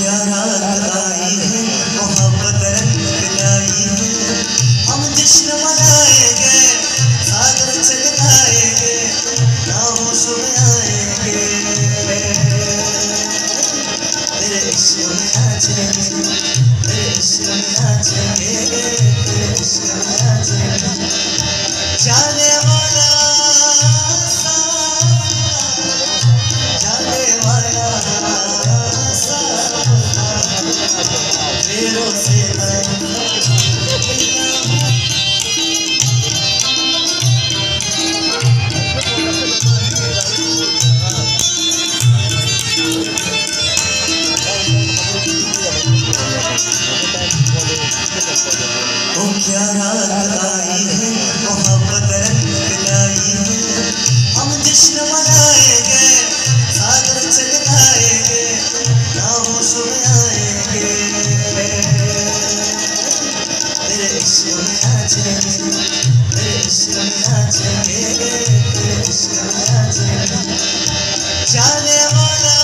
क्या रात आई है, मोहब्बत रंग लाई है। हम जश्न मनाएंगे, सागर चलकाएंगे, नाहोश में आएंगे। तेरे इश्क में नाचेंगे, तेरे इश्क में नाचेंगे, तेरे इश्क में नाचेंगे। जाने वाला क्या रात आई है, मोहब्बत रंग लाई है। हम जश्न मनाएंगे, सागर चलकाएंगे, नाहोश में आएंगे। तेरे इश्क में नाचेंगे, तेरे इश्क में नाचेंगे, तेरे इश्क में नाचेंगे। जाने वाला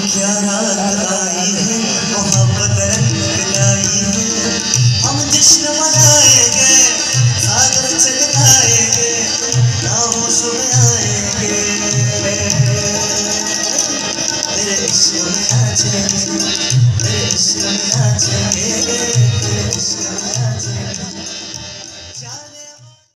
क्या रात आई है, मोहब्बत रंग लाई है। हम जश्न मनाएंगे, सागर चलकाएंगे, नाहोश में आएंगे। तेरे इश्क में नाचेंगे, तेरे इश्क में नाचेंगे, तेरे इश्क में नाचेंगे।